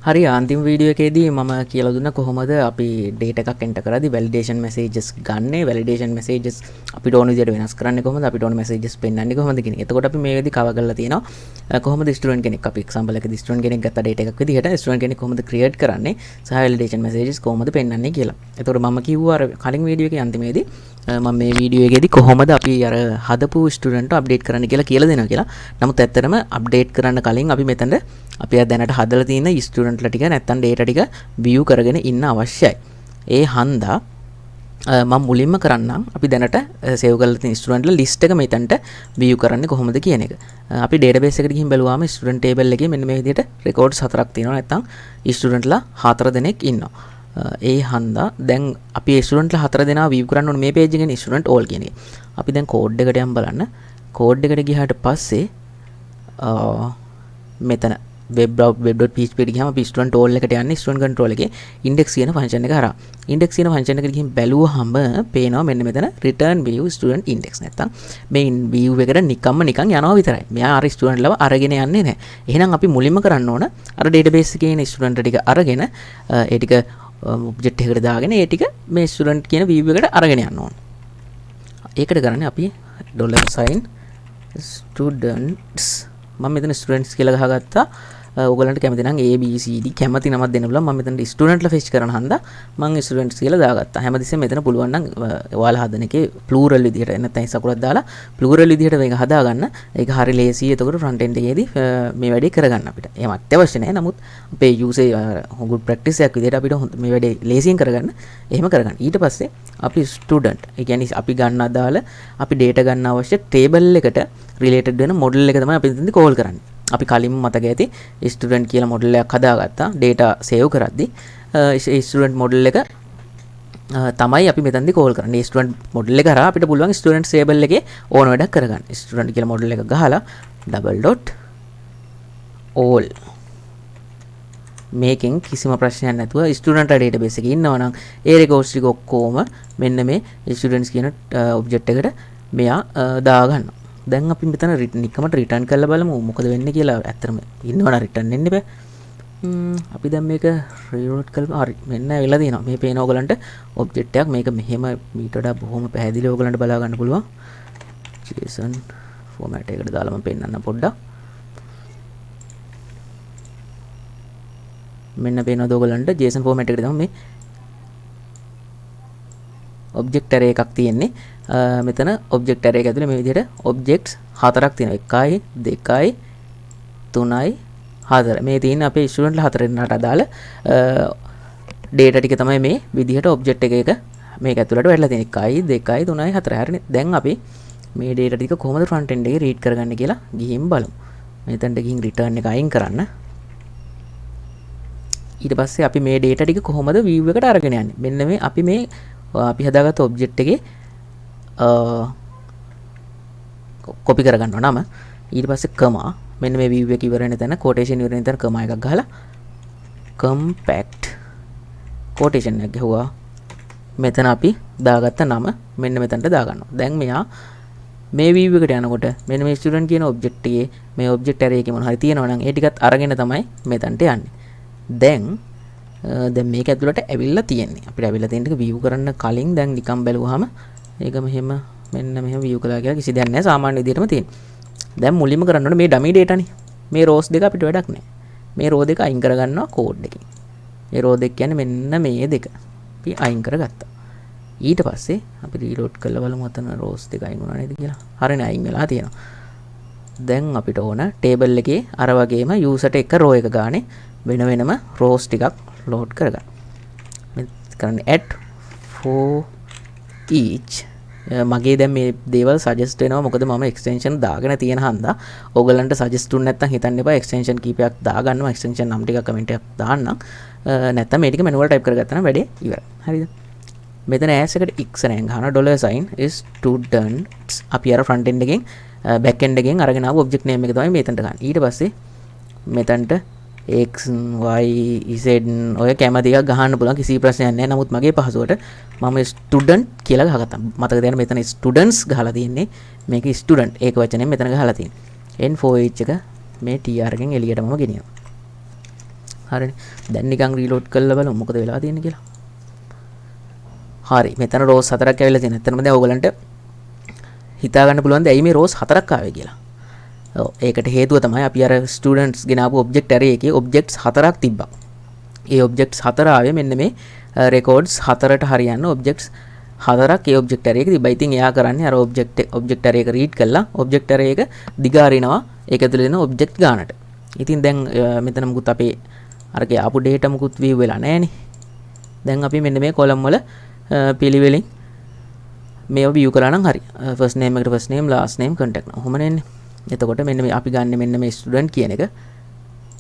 හරි අන්තිම වීඩියෝ එකේදී මම කියලා දුන්නා කොහොමද අපි data එකක් enter කරද්දී validation messages ගන්නේ validation messages අපිට ඕන විදිහට වෙනස් කරන්නේ කොහොමද අපිට ඕන messages පෙන්වන්නේ කොහොමද කියන එක. එතකොට අපි මේ වෙලාවේදී කව කරලා තියෙනවා කොහොමද student කෙනෙක් අපි example එකදී student කෙනෙක් ගත්ත data එකක් විදිහට student කෙනෙක් කොහොමද create කරන්නේ සහ validation messages කොහොමද පෙන්වන්නේ කියලා. එතකොට මම කිව්වා අර කලින් වීඩියෝ එකේ අන්තිමේදී මම මේ වීඩියෝ එකේදී කොහොමද අපි අර හදපු ස්ටුඩන්ට් අප්ඩේට් කරන්න කියලා දෙනවා කියලා. නමුත් ඇත්තටම අප්ඩේට් කරන්න කලින් අපි මෙතනට අපි දැනට හදලා තියෙන ස්ටුඩන්ට්ලා ටික නැත්තම් data ටික view කරගෙන ඉන්න අවශ්‍යයි. ඒ හන්දා මම මුලින්ම කරන්නම් අපි දැනට save කරලා තියෙන ස්ටුඩන්ට්ලා list එක මෙතනට view කරන්නේ කොහොමද කියන එක. අපි database එකට ගිහින් බැලුවාම student table එකේ මෙන්න මේ විදිහට records 4ක් තියෙනවා නැත්තම් ස්ටුඩන්ට්ලා 4 දෙනෙක් ඉන්නවා. ඒ හන්දා දැන් අපි ස්ටුඩන්ට්ලා 4 දෙනා view කරන්න ඕනේ මේ page එකේ student all කියන එක. අපි දැන් code එකට යම් බලන්න. code එකට ගියාට පස්සේ මෙතන web.php එකට ගියාම අපි student all එකට යන්නේ student control එකේ index කියන function එක හරහා. index කියන function එකට ගිහින් බැලුවාම පේනවා මෙන්න මෙතන return view student index නැත්තම් මේ view එකට නිකන් යනවා විතරයි. මෙයා අර student ලව අරගෙන යන්නේ නැහැ. එහෙනම් අපි මුලින්ම කරන්න ඕන අර database එකේ ඉන්න student ටික අරගෙන ඒ ටික object එකකට දාගෙන ඒ ටික මේ student කියන view එකට අරගෙන යන්න ඕන. ඒකට කරන්නේ අපි $sign students මම මෙතන students කියලා ගහගත්තා. ඔයගලන්ට කැමති නම් A B C D කැමති නමක් දෙන්න පුළුවන්. මම මෙතන studentලා fetch කරන හන්දා මම students කියලා දාගත්තා. හැමතිස්සෙම මෙතන පුළුවන් නම් ඔයාලා හදන එකේ plural විදිහට නැත්නම් ඉසකුරක් දාලා plural විදිහට මේක හදාගන්න. ඒක හරි ලේසියි. එතකොට front end එකේදී මේ වැඩේ කරගන්න අපිට. එහෙම අත්‍යවශ්‍ය නැහැ. නමුත් අපේ user good practice එකක් විදිහට අපිට මේ වැඩේ ලේසියෙන් කරගන්න. එහෙම කරගන්න. ඊට පස්සේ අපි student ඒ කියන්නේ අපි ගන්න අදාළ අපි data ගන්න අවශ්‍ය table එකට related වෙන model එක තමයි අපි මෙතනදී call කරන්නේ. අපි කලින් මතක ඇති ස්ටුඩන්ට් කියලා මොඩල් එකක් හදාගත්තා data save කරද්දී ස්ටුඩන්ට් මොඩල් එක තමයි අපි මෙතනදී call කරන්නේ. ස්ටුඩන්ට් මොඩල් එක හරහා අපිට පුළුවන් ස්ටුඩන්ට් table එකේ ඕන වැඩක් කරගන්න. ස්ටුඩන්ට් කියලා මොඩල් එක ගහලා double dot all මේකෙන් කිසිම ප්‍රශ්නයක් නැතුව ස්ටුඩන්ට් database එකේ ඉන්නවා නම් ඒ records ටික ඔක්කොම මෙන්න මේ ස්ටුඩන්ට්ස් කියන object එකට මෙයා දාගන්නවා. දැන් අපි මෙතන නිකමට රිටර්න් කරලා බලමු මොකද වෙන්නේ කියලා. ඇත්තටම ඉන්නවනම් රිටර්න් එන්න බෑ. අපි දැන් මේක රීලෝඩ් කරලා හරි මෙන්න ඇවිල්ලා තියෙනවා. මේ පේන ඕගලන්ට ඔබ්ජෙක්ට් එකක් මේක මෙහෙම මීට වඩා බොහොම පැහැදිලිව ඕගලන්ට බලා ගන්න පුළුවන්. JSON ෆෝමැට් එකකට දාලා මම පෙන්නන්න පොඩ්ඩක්. මෙන්න පේනවද ඕගලන්ට JSON ෆෝමැට් එකට තමයි මේ object array එකක් තියෙන්නේ. මෙතන object array එක ඇතුලේ මේ විදිහට objects 4ක් තියෙනවා. 1යි 2යි 3යි 4. මේ තියෙන අපේ ස්ටුඩන්ට්ලා 4 දෙනාට අදාළ data ටික තමයි මේ විදිහට object එක මේක ඇතුලට වැටලා තියෙන්නේ. 1යි 2යි 3යි 4යි. හරිනේ. දැන් අපි මේ data ටික කොහොමද front end එකේ read කරගන්න කියලා ගිහින් බලමු. මෙතනට ගිහින් return එක අයින් කරන්න. ඊට පස්සේ අපි මේ data ටික කොහොමද view එකට අරගෙන යන්නේ? මෙන්න මේ අපි අපි හදාගත්ත object එකේ copy කරගන්නවා නම. ඊට පස්සේ comma මෙන්න මේ view එක ඉවර වෙන තැන quotation ඉවර වෙන තැන comma එකක් ගහලා compact quotation එකක් ගහුවා. මෙතන අපි දාගත්ත නම මෙන්න මෙතනට දාගන්නවා. දැන් මෙයා මේ view එකට යනකොට මෙන්න මේ student කියන object එකේ මේ object array එකේ මොන හරි තියෙනවා නම් ඒ ටිකත් අරගෙන තමයි මෙතනට යන්නේ. දැන් මේක ඇතුළට ඇවිල්ලා තියෙන්නේ. අපිට ඇවිල්ලා තියෙන ටික view කරන්න කලින් දැන් නිකන් බැලුවාම ඒක මෙහෙම මෙන්න මෙහෙම view කළා කියලා කිසි දෙයක් නැහැ. සාමාන්‍ය විදිහටම තියෙන. දැන් මුලින්ම කරන්න ඕනේ මේ dummy data නේ. මේ rows දෙක අපිට වැඩක් නැහැ. මේ row දෙක අයින් කරගන්නවා code එකෙන්. මේ row දෙක කියන්නේ මෙන්න මේ දෙක. අපි අයින් කරගත්තා. ඊට පස්සේ අපි reload කරලා බලමු අතන rows දෙක අයින් වුණා නේද කියලා. හරිනේ අයින් වෙලා තියෙනවා. දැන් අපිට ඕන table එකේ අර වගේම user එක row එක ගානේ වෙන වෙනම rows ටිකක් load කරගන්න. මේ කරන්නේ add for each මගේ දැන් මේ දේවල් suggest වෙනවා මොකද මම extension දාගෙන තියෙන හන්දා. ඕගලන්ට suggest උන් නැත්තම් හිතන්න එපා extension කීපයක් දාගන්නවා. extension නම් ටිකක් comment එකක් දාන්නම්. නැත්තම් මේ ටික manual type කරගත්තා නම් වැඩේ ඉවරයි. හරිද? මෙතන as එකට x නෑන් ගහනවා $sign students අපි අර front end එකෙන් back end එකෙන් අරගෙන ආව object name එක තමයි මෙතනට ගන්න. ඊට පස්සේ මෙතනට x y z ඔය කැමති එකක් ගහන්න පුළුවන් කිසි ප්‍රශ්නයක් නැහැ. නමුත් මගේ පහසුවට මම student කියලා ගහගත්තා. මතක තියාගන්න මෙතන students ගහලා තියෙන්නේ. මේක student ඒක වචනේ මෙතන ගහලා තියෙන්නේ. n4h එක මේ tr එකෙන් එළියට මම ගෙනියනවා. හරිනේ. දැන් නිකන් රීලෝඩ් කරලා බලමු මොකද වෙලා තියෙන්නේ කියලා. හරි. මෙතන රෝස් 4ක් ඇවිල්ලා තියෙනවා. එතනම දැන් ඔයගලන්ට හිතා ගන්න පුළුවන් ද ඇයි මේ රෝස් 4ක් ආවේ කියලා. ඔව් ඒකට හේතුව තමයි අපි අර ස්ටුඩන්ට්ස් ගෙනාවු ඔබ්ජෙක්ට් ඇරේ එකේ ඔබ්ජෙක්ට්ස් 4ක් තිබ්බා. ඒ ඔබ්ජෙක්ට්ස් 4 ආවේ මෙන්න මේ රෙකෝඩ්ස් 4ට හරියන්න ඔබ්ජෙක්ට්ස් 4ක් ඒ ඔබ්ජෙක්ට් ඇරේ එකේ තිබ්බා. ඉතින් එයා කරන්නේ අර ඔබ්ජෙක්ට් ඇරේ එක රීඩ් කරලා ඔබ්ජෙක්ට් ඇරේ එක දිගාරිනවා ඒක ඇතුළේ දෙන ඔබ්ජෙක්ට් ගානට. ඉතින් දැන් මෙතන මුකුත් අපේ අරගේ ආපු ඩේටා මුකුත් view වෙලා නැහනේ. දැන් අපි මෙන්න මේ කොලම් වල පිළිවෙලින් මේව view කළා නම් හරි. first name එකට first name last name contact නම. ඔහොම නෙන්නේ. එතකොට මෙන්න මේ අපි ගන්න මෙන්න මේ ස්ටුඩන්ට් කියන එක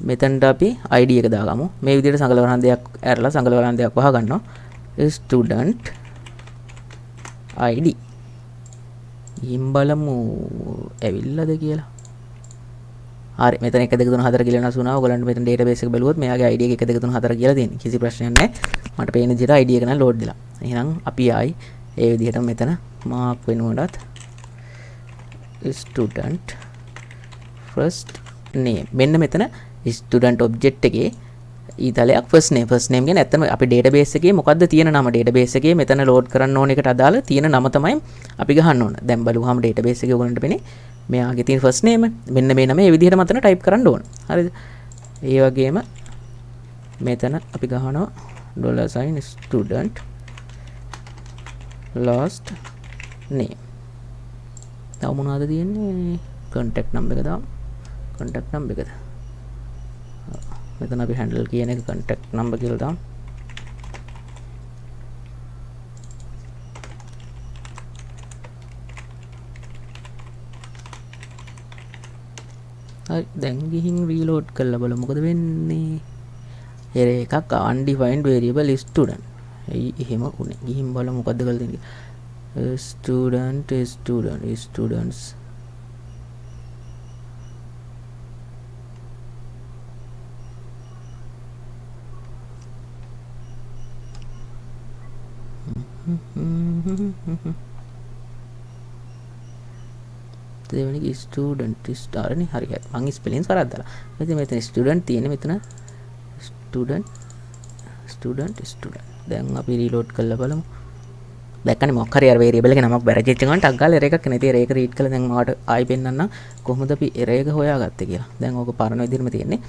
මෙතනට අපි ID එක දාගමු. මේ විදිහට සංගල වරහන් දෙයක් ඇරලා සංගල වරහන් දෙයක් වහ ගන්නවා. Student ID. ඊම් බලමු ඇවිල්ලාද කියලා. හරි මෙතන 1 2 3 4 කියලා වෙනස් වුණා. ඔයගලන්ට මෙතන database එක බලුවොත් මෙයාගේ ID එක 1 2 3 4 කියලා තියෙන්නේ. කිසි ප්‍රශ්නයක් නැහැ. මට පේන විදිහට ID එක නම් load දිලා. එහෙනම් අපි ආයි ඒ විදිහට මෙතන mark වෙනුවටත් student first name මෙන්න මෙතන student object එකේ ඊතලයක් first name කියන්නේ ඇත්තම අපි database එකේ මොකද්ද තියෙන නම database එකේ මෙතන load කරන්න ඕන එකට අදාළ තියෙන නම තමයි අපි ගහන්න ඕන. දැන් බලුවාම database එකේ ඔයගලන්ට පෙනේ මෙයාගේ තියෙන first name මෙන්න මේ නම මේ විදිහට මතන type කරන්න ඕන. හරිද? ඒ වගේම මෙතන අපි ගහනවා $student last name. තව මොනවද තියෙන්නේ? contact number එක දාමු. contact number එකද? මෙතන අපි handle කියන එක contact number කියලා දාමු. හරි දැන් ගිහින් reload කරලා බලමු මොකද වෙන්නේ. error එකක් undefined variable student. එයි එහෙම උනේ. ගිහින් බලමු මොකද්ද කරලා තියෙන්නේ. students දෙවෙනි ස්ටුඩන්ට් ස්ටාරනේ හරි හරි මං ස්පෙලින්ස් කරද්දලා මෙතන ස්ටුඩන්ට් තියෙන්නේ මෙතන ස්ටුඩන්ට් දැන් අපි රීලෝඩ් කරලා බලමු දැක්කනේ මොකක් හරි අර වේරියබල් එක නමක් බැරජෙච්ච ගමන් ටක් ගාලා එරර් එකක් එන. ඉතින් එරර් එක රීඩ් කරලා දැන් ඔයාලට ආයි පෙන්නන්න කොහොමද අපි එරර් එක හොයාගත්තේ කියලා. දැන් ඕක පරණ විදිහටම තියෙන්නේ.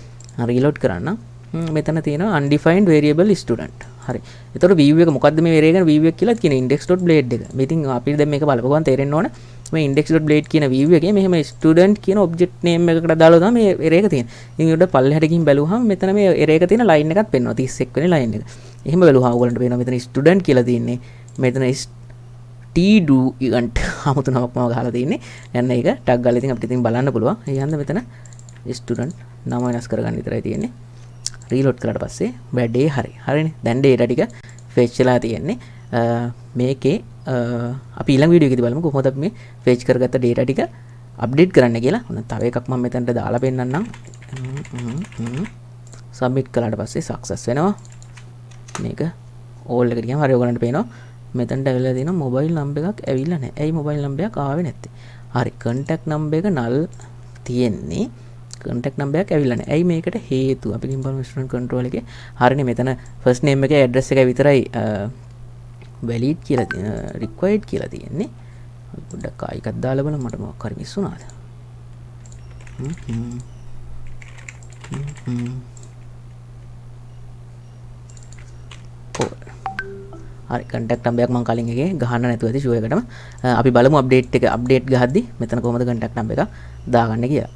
රීලෝඩ් කරන්න. මෙතන තියෙනවා undefined variable student. හරි. එතකොට view එක මොකද්ද මේ එරර් එක view එක කියලා කියන index.blade එක. මේ ඉතින් අපි දැන් මේක බලපුවම තේරෙන්න ඕන මේ index.blade කියන view එකේ මෙහෙම student කියන object name එකකට දාලා තමයි මේ එරර් එක තියෙන්නේ. ඉතින් උඩ පල්ලෙහාට ගිහින් බැලුවහම මෙතන මේ එරර් එක තියෙන line එකක් පෙන්වනවා 31 වෙනි line එක. එහෙම බැලුවහම ඔයගලන්ට පේනවා මෙතන student කියලා තියෙන්නේ. මෙතන ටීඩු ඉවන්ට් 아무තු නමක් මම ගහලා තියෙන්නේ. යන්න ඒක ටැග් ගාලා ඉතින් අපිට ඉතින් බලන්න පුළුවන්. ඒ හන්ද මෙතන ස්ටුඩන්ට් නම වෙනස් කරගන්න විතරයි තියෙන්නේ. රීලෝඩ් කළාට පස්සේ වැඩේ හරි. හරිනේ. දැන් data ටික fetch වෙලා තියෙන්නේ. මේකේ අපි ඊළඟ වීඩියෝ එකේදී බලමු කොහොමද අපි මේ fetch කරගත්ත data ටික අප්ඩේට් කරන්න කියලා. ඔන්න තව එකක් මම මෙතනට දාලා පෙන්නන්නම්. සබ්මිට් කළාට පස්සේ සක්සස් වෙනවා. මේක all එකට ගියාම හරි ඔයගලන්ට පේනවා. මෙතනට ඇවිල්ලා තියෙනවා මොබයිල් නම්බර් එකක් ඇවිල්ලා නැහැ. ඇයි මොබයිල් නම්බර් එකක් ආවේ නැත්තේ? හරි contact number එක null තියෙන්නේ. contact number එකක් ඇවිල්ලා නැහැ. ඇයි මේකට හේතුව? අපි ගිහින් බලමු student control එකේ. හරිනේ මෙතන first name එකේ address එකයි විතරයි valid කියලා required කියලා තියෙන්නේ. පොඩ්ඩක් ආයෙ එකක් දාලා බලමු මට මොකක් හරි මිස් වුණාද? හරි contact number එකක් මම කලින් එකේ ගහන්න නැතුව ඇති ෂෝ එකටම අපි බලමු අප්ඩේට් ගහද්දි මෙතන කොහොමද contact number එක දාගන්නේ කියලා.